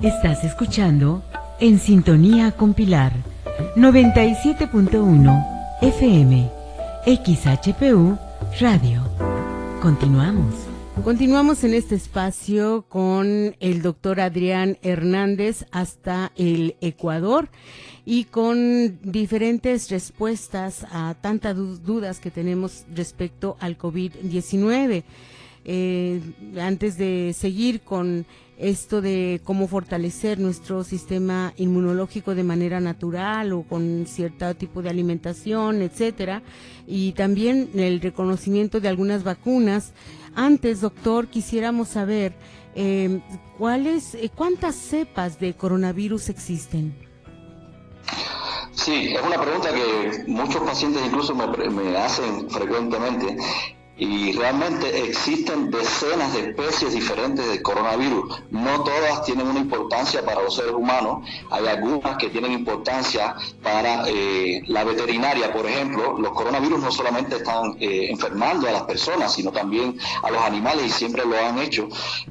Estás escuchando En Sintonía con Pilar 97.1 FM XHPU Radio. Continuamos. Continuamos en este espacio con el doctor Adrián Hernández hasta el Ecuador y con diferentes respuestas a tantas dudas que tenemos respecto al COVID-19. Antes de seguir con esto de cómo fortalecer nuestro sistema inmunológico de manera natural o con cierto tipo de alimentación, etcétera, y también el reconocimiento de algunas vacunas. Antes, doctor, quisiéramos saber cuántas cepas de coronavirus existen. Sí, es una pregunta que muchos pacientes incluso me hacen frecuentemente. Y realmente existen decenas de especies diferentes de coronavirus. No todas tienen una importancia para los seres humanos. Hay algunas que tienen importancia para la veterinaria, por ejemplo. Los coronavirus no solamente están enfermando a las personas, sino también a los animales, y siempre lo han hecho.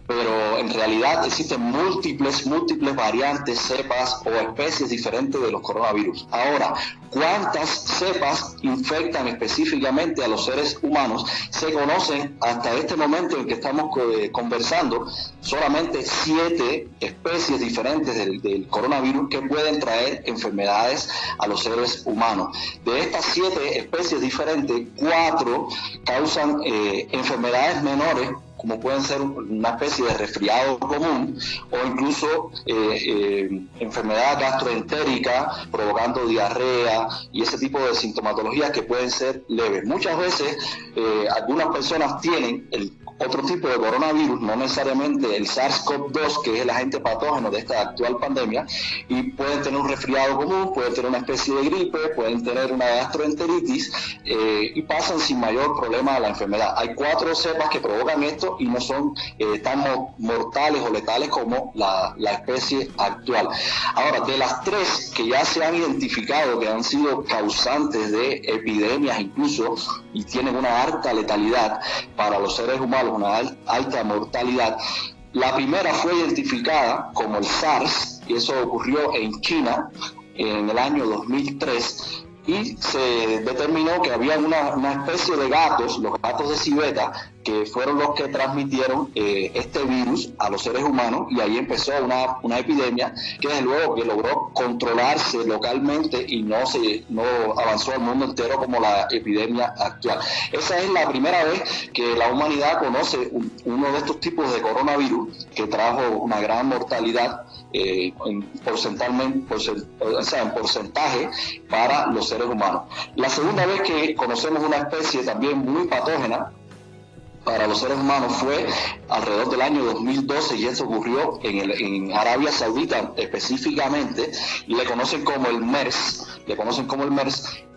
Pero en realidad existen múltiples variantes, cepas o especies diferentes de los coronavirus. Ahora, ¿cuántas cepas infectan específicamente a los seres humanos? Se conocen hasta este momento en que estamos conversando solamente 7 especies diferentes del coronavirus que pueden traer enfermedades a los seres humanos. De estas 7 especies diferentes, 4 causan enfermedades menores, como pueden ser una especie de resfriado común o incluso enfermedad gastroentérica provocando diarrea y ese tipo de sintomatologías que pueden ser leves. Muchas veces algunas personas tienen otro tipo de coronavirus, no necesariamente el SARS-CoV-2, que es el agente patógeno de esta actual pandemia, y pueden tener un resfriado común, pueden tener una especie de gripe, pueden tener una gastroenteritis y pasan sin mayor problema a la enfermedad. Hay 4 cepas que provocan esto y no son tan mortales o letales como la especie actual. Ahora, de las 3 que ya se han identificado que han sido causantes de epidemias incluso y tienen una alta letalidad para los seres humanos, una alta mortalidad, la primera fue identificada como el SARS, y eso ocurrió en China en el año 2003, y se determinó que había una especie de gatos, los gatos de civeta, que fueron los que transmitieron este virus a los seres humanos, y ahí empezó una epidemia que desde luego que logró controlarse localmente y no avanzó al mundo entero como la epidemia actual. Esa es la primera vez que la humanidad conoce uno de estos tipos de coronavirus que trajo una gran mortalidad en porcentaje para los seres humanos. La segunda vez que conocemos una especie también muy patógena para los seres humanos fue alrededor del año 2012, y eso ocurrió en Arabia Saudita específicamente, y le conocen como el MERS,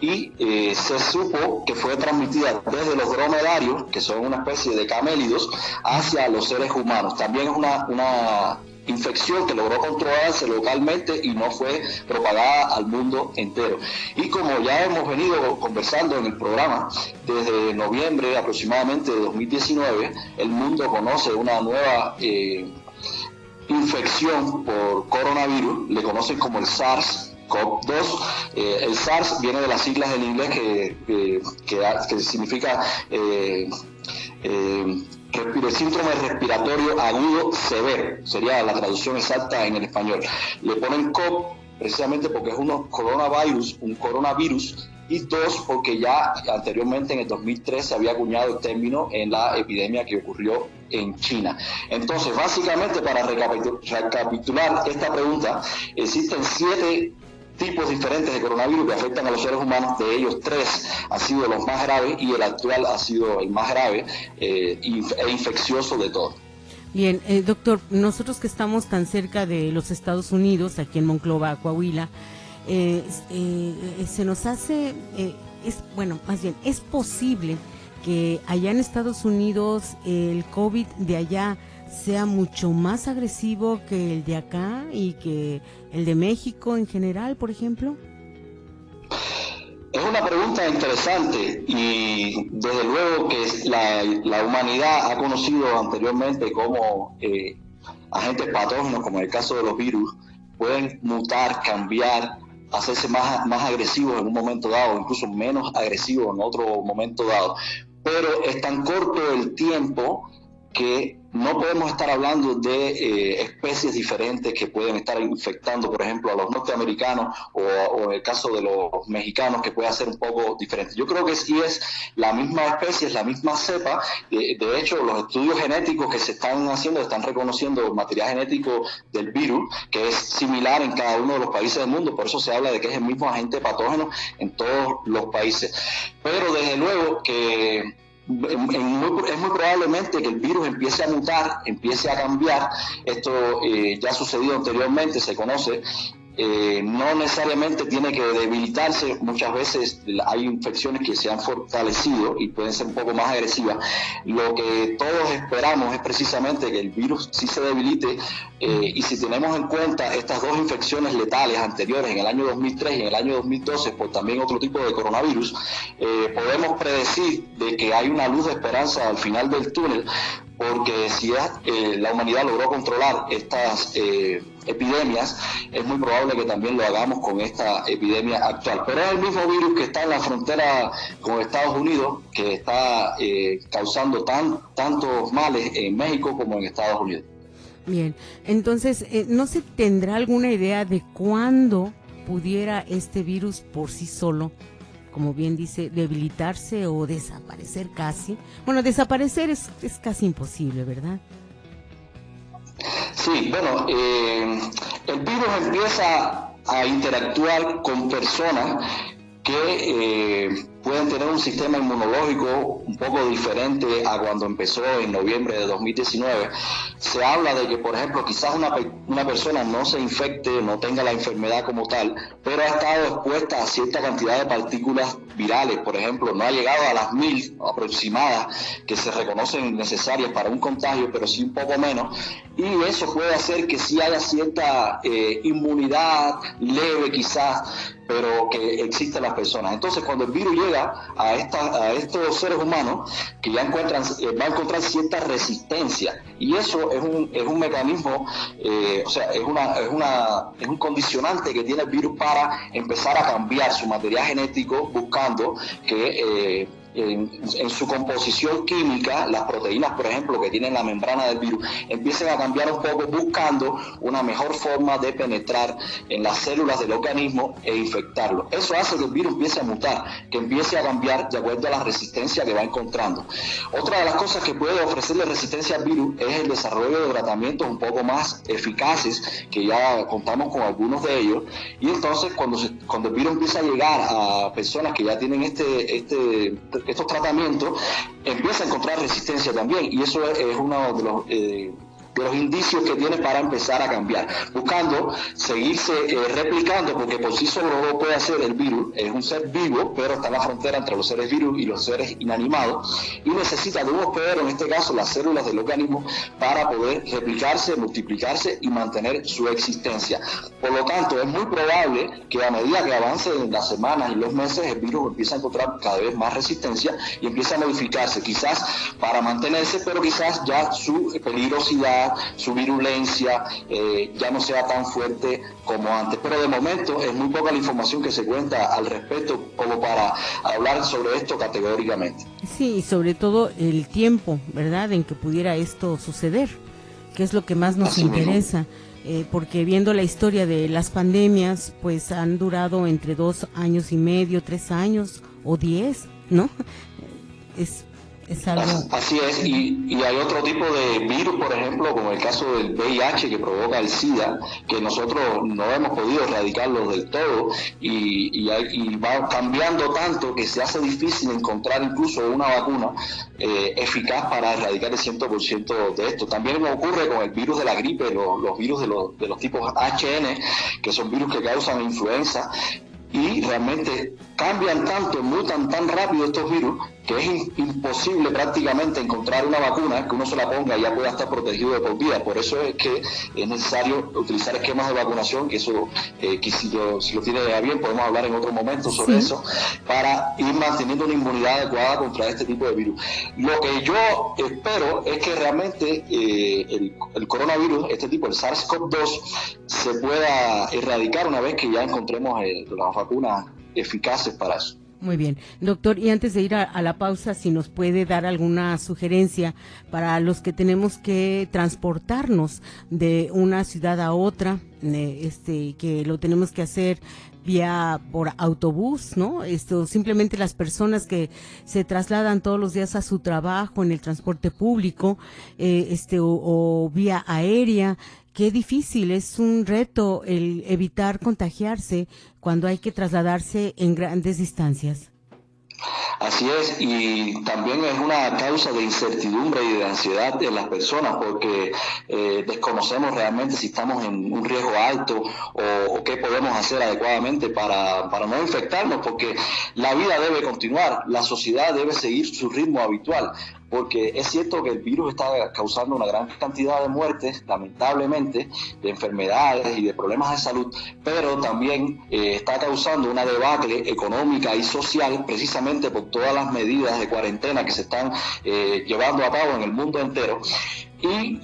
y se supo que fue transmitida desde los dromedarios, que son una especie de camélidos, hacia los seres humanos. También es una infección que logró controlarse localmente y no fue propagada al mundo entero. Y como ya hemos venido conversando en el programa, desde noviembre aproximadamente de 2019, el mundo conoce una nueva infección por coronavirus, le conocen como el SARS-CoV-2. El SARS viene de las siglas en inglés que significa síndrome respiratorio agudo severo, sería la traducción exacta en el español. Le ponen CoV precisamente porque es un coronavirus, y 2 porque ya anteriormente en el 2003 se había acuñado el término en la epidemia que ocurrió en China. Entonces, básicamente, para recapitular esta pregunta, existen 7 tipos diferentes de coronavirus que afectan a los seres humanos. De ellos 3 han sido los más graves y el actual ha sido el más grave e infeccioso de todos. Bien, doctor, nosotros que estamos tan cerca de los Estados Unidos, aquí en Monclova, Coahuila, se nos hace, es posible que allá en Estados Unidos el COVID de allá sea mucho más agresivo que el de acá y que el de México en general, por ejemplo? Es una pregunta interesante, y desde luego que la humanidad ha conocido anteriormente cómo agentes patógenos, como en el caso de los virus, pueden mutar, cambiar, hacerse más agresivos en un momento dado, incluso menos agresivos en otro momento dado. Pero es tan corto el tiempo que no podemos estar hablando de especies diferentes que pueden estar infectando, por ejemplo, a los norteamericanos o en el caso de los mexicanos, que puede ser un poco diferente. Yo creo que sí es la misma especie, es la misma cepa. De hecho, los estudios genéticos que se están haciendo están reconociendo el material genético del virus, que es similar en cada uno de los países del mundo. Por eso se habla de que es el mismo agente patógeno en todos los países. Pero desde luego que es muy probablemente que el virus empiece a mutar, empiece a cambiar. Esto ya ha sucedido anteriormente, se conoce. No necesariamente tiene que debilitarse, muchas veces hay infecciones que se han fortalecido y pueden ser un poco más agresivas. Lo que todos esperamos es precisamente que el virus sí se debilite, y si tenemos en cuenta estas dos infecciones letales anteriores en el año 2003 y en el año 2012 por también otro tipo de coronavirus, podemos predecir de que hay una luz de esperanza al final del túnel, porque si la humanidad logró controlar estas epidemias, es muy probable que también lo hagamos con esta epidemia actual. Pero es el mismo virus que está en la frontera con Estados Unidos, que está causando tantos males en México como en Estados Unidos. Bien, entonces, ¿no se tendrá alguna idea de cuándo pudiera este virus por sí solo, como bien dice, debilitarse o desaparecer casi? Bueno, desaparecer es casi imposible, ¿verdad? Sí, bueno, el virus empieza a interactuar con personas que pueden tener un sistema inmunológico un poco diferente a cuando empezó en noviembre de 2019. Se habla de que, por ejemplo, quizás una persona no se infecte, no tenga la enfermedad como tal, pero ha estado expuesta a cierta cantidad de partículas virales. Por ejemplo, no ha llegado a las 1000 aproximadas que se reconocen necesarias para un contagio, pero sí un poco menos, y eso puede hacer que sí haya cierta inmunidad leve quizás, pero que existe en las personas. Entonces, cuando el virus llega a estos seres humanos, que ya va a encontrar cierta resistencia, y eso es un mecanismo, o sea, es un condicionante que tiene el virus para empezar a cambiar su material genético, buscando que en su composición química, las proteínas, por ejemplo, que tienen la membrana del virus, empiecen a cambiar un poco, buscando una mejor forma de penetrar en las células del organismo e infectarlo. Eso hace que el virus empiece a mutar, que empiece a cambiar de acuerdo a la resistencia que va encontrando. Otra de las cosas que puede ofrecerle resistencia al virus es el desarrollo de tratamientos un poco más eficaces, que ya contamos con algunos de ellos, y entonces cuando el virus empieza a llegar a personas que ya tienen estos tratamientos, empieza a encontrar resistencia también, y eso es uno de los indicios que tiene para empezar a cambiar, buscando seguirse replicando, porque por sí solo no lo puede hacer el virus. Es un ser vivo, pero está en la frontera entre los seres virus y los seres inanimados, y necesita de un hospedero, en este caso las células del organismo, para poder replicarse, multiplicarse y mantener su existencia. Por lo tanto, es muy probable que a medida que avancen las semanas y los meses, el virus empiece a encontrar cada vez más resistencia y empiece a modificarse, quizás para mantenerse, pero quizás ya su peligrosidad, su virulencia ya no sea tan fuerte como antes. Pero de momento es muy poca la información que se cuenta al respecto como para hablar sobre esto categóricamente. Sí, y sobre todo el tiempo, ¿verdad?, en que pudiera esto suceder, que es lo que más nos interesa. Porque viendo la historia de las pandemias, pues han durado entre 2 años y medio, 3 años o 10, ¿no? Es algo... Así es, y hay otro tipo de virus, por ejemplo, como el caso del VIH, que provoca el SIDA, que nosotros no hemos podido erradicarlo del todo, y va cambiando tanto que se hace difícil encontrar incluso una vacuna eficaz para erradicar el 100% de esto. También ocurre con el virus de la gripe, los virus de los tipos HN, que son virus que causan influenza, y realmente cambian tanto, mutan tan rápido estos virus, que es imposible prácticamente encontrar una vacuna que uno se la ponga y ya pueda estar protegido de por vida. Por eso es que es necesario utilizar esquemas de vacunación, que eso, que si lo tiene bien, podemos hablar en otro momento sobre eso, para ir manteniendo una inmunidad adecuada contra este tipo de virus. Lo que yo espero es que realmente el coronavirus, este tipo, el SARS-CoV-2, se pueda erradicar una vez que ya encontremos las vacunas eficaces para eso. Muy bien, doctor, y antes de ir a la pausa, si nos puede dar alguna sugerencia para los que tenemos que transportarnos de una ciudad a otra, que lo tenemos que hacer por autobús, ¿no? Simplemente las personas que se trasladan todos los días a su trabajo en el transporte público, o vía aérea. Qué difícil, es un reto el evitar contagiarse cuando hay que trasladarse en grandes distancias. Así es, y también es una causa de incertidumbre y de ansiedad en las personas, porque desconocemos realmente si estamos en un riesgo alto o qué podemos hacer adecuadamente para no infectarnos, porque la vida debe continuar, la sociedad debe seguir su ritmo habitual, porque es cierto que el virus está causando una gran cantidad de muertes, lamentablemente, de enfermedades y de problemas de salud, pero también está causando una debacle económica y social, precisamente por todas las medidas de cuarentena que se están llevando a cabo en el mundo entero. Y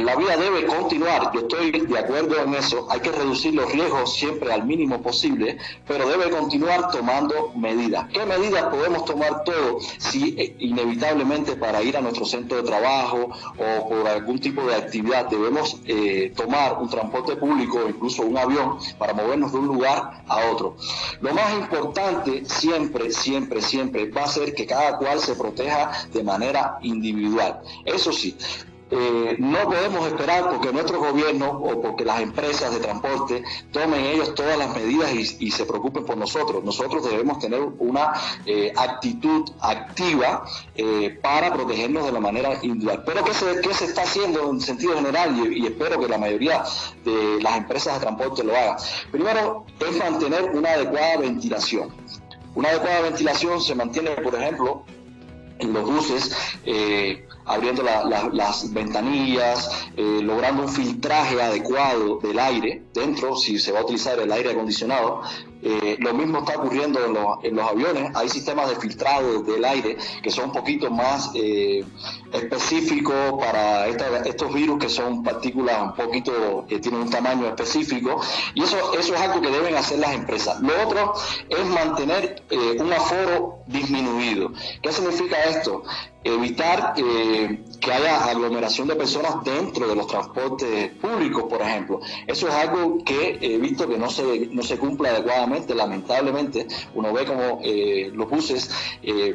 la vida debe continuar, yo estoy de acuerdo en eso, hay que reducir los riesgos siempre al mínimo posible, pero debe continuar tomando medidas. ¿Qué medidas podemos tomar todos si inevitablemente para ir a nuestro centro de trabajo o por algún tipo de actividad debemos tomar un transporte público o incluso un avión para movernos de un lugar a otro? Lo más importante siempre va a ser que cada cual se proteja de manera individual. Eso sí, no podemos esperar porque nuestros gobiernos o porque las empresas de transporte tomen ellos todas las medidas y se preocupen por nosotros. Nosotros debemos tener una actitud activa para protegernos de la manera individual. Pero ¿qué se está haciendo en sentido general? Y espero que la mayoría de las empresas de transporte lo hagan. Primero es mantener una adecuada ventilación. Una adecuada ventilación se mantiene, por ejemplo, en los buses, abriendo las ventanillas, logrando un filtraje adecuado del aire dentro, si se va a utilizar el aire acondicionado. Lo mismo está ocurriendo en los aviones. Hay sistemas de filtrado del aire que son un poquito más específicos para estos virus, que son partículas un poquito que tienen un tamaño específico, y eso es algo que deben hacer las empresas. Lo otro es mantener un aforo disminuido. ¿Qué significa esto? Evitar que haya aglomeración de personas dentro de los transportes públicos, por ejemplo. Eso es algo que he visto que no se cumple adecuadamente. Lamentablemente, uno ve como los buses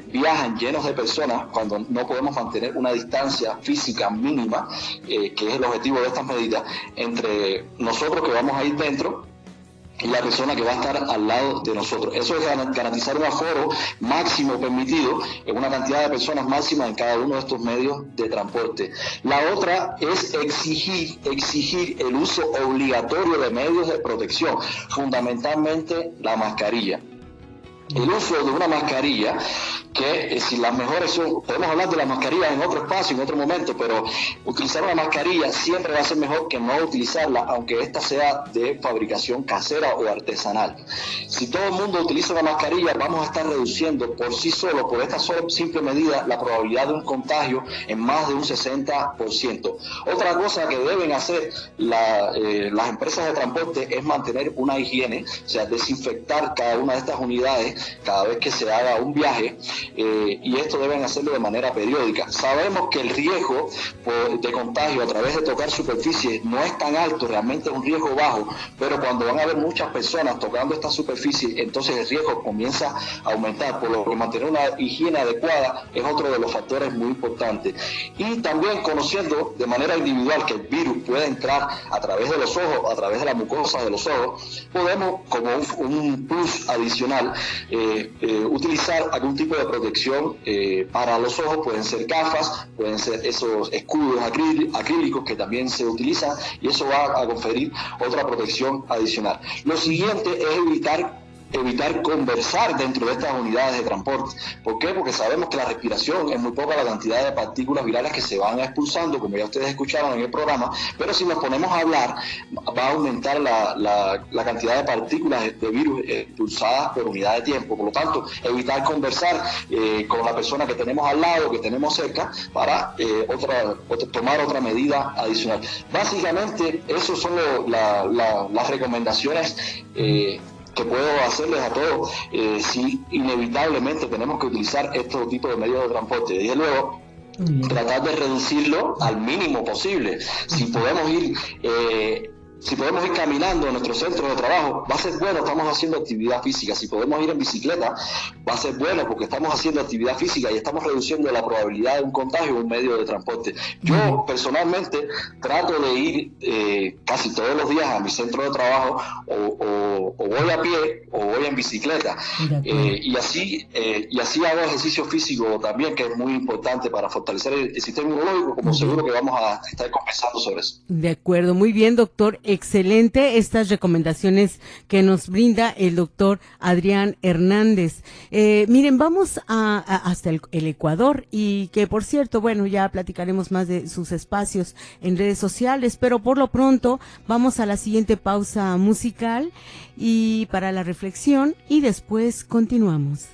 viajan llenos de personas cuando no podemos mantener una distancia física mínima, que es el objetivo de estas medidas, entre nosotros que vamos a ir dentro y la persona que va a estar al lado de nosotros. Eso es garantizar un aforo máximo permitido en una cantidad de personas máxima en cada uno de estos medios de transporte. La otra es exigir el uso obligatorio de medios de protección, fundamentalmente la mascarilla. El uso de una mascarilla, que si las mejores son, podemos hablar de las mascarillas en otro espacio, en otro momento, pero utilizar una mascarilla siempre va a ser mejor que no utilizarla, aunque esta sea de fabricación casera o artesanal. Si todo el mundo utiliza una mascarilla, vamos a estar reduciendo por sí solo, por esta simple medida, la probabilidad de un contagio en más de un 60%. Otra cosa que deben hacer las empresas de transporte es mantener una higiene, o sea, desinfectar cada una de estas unidades cada vez que se haga un viaje, y esto deben hacerlo de manera periódica. Sabemos que el riesgo de contagio a través de tocar superficies no es tan alto, realmente es un riesgo bajo, pero cuando van a haber muchas personas tocando esta superficie, entonces el riesgo comienza a aumentar, por lo que mantener una higiene adecuada es otro de los factores muy importantes. Y también conociendo de manera individual que el virus puede entrar a través de los ojos, a través de la mucosa de los ojos, podemos, como un plus adicional, utilizar algún tipo de protección para los ojos. Pueden ser gafas, pueden ser esos escudos acrílicos que también se utilizan, y eso va a conferir otra protección adicional. Lo siguiente es evitar evitar conversar dentro de estas unidades de transporte. ¿Por qué? Porque sabemos que la respiración es muy poca la cantidad de partículas virales que se van expulsando, como ya ustedes escucharon en el programa, pero si nos ponemos a hablar, va a aumentar la cantidad de partículas de virus expulsadas por unidad de tiempo. Por lo tanto, evitar conversar con la persona que tenemos al lado, que tenemos cerca, para tomar otra medida adicional. Básicamente, esas son las recomendaciones que puedo hacerles a todos si inevitablemente tenemos que utilizar estos tipos de medios de transporte. Desde luego, tratar de reducirlo al mínimo posible. Si podemos ir caminando a nuestro centro de trabajo, va a ser bueno, estamos haciendo actividad física. Si podemos ir en bicicleta, va a ser bueno porque estamos haciendo actividad física y estamos reduciendo la probabilidad de un contagio en un medio de transporte. Yo personalmente trato de ir casi todos los días a mi centro de trabajo o voy a pie o voy en bicicleta. Y así hago ejercicio físico también, que es muy importante para fortalecer el sistema inmunológico, como seguro que vamos a estar conversando sobre eso. De acuerdo, muy bien, doctor. Excelente estas recomendaciones que nos brinda el doctor Adrián Hernández. Miren, vamos hasta el Ecuador, y que por cierto, bueno, ya platicaremos más de sus espacios en redes sociales, pero por lo pronto vamos a la siguiente pausa musical y para la reflexión, y después continuamos.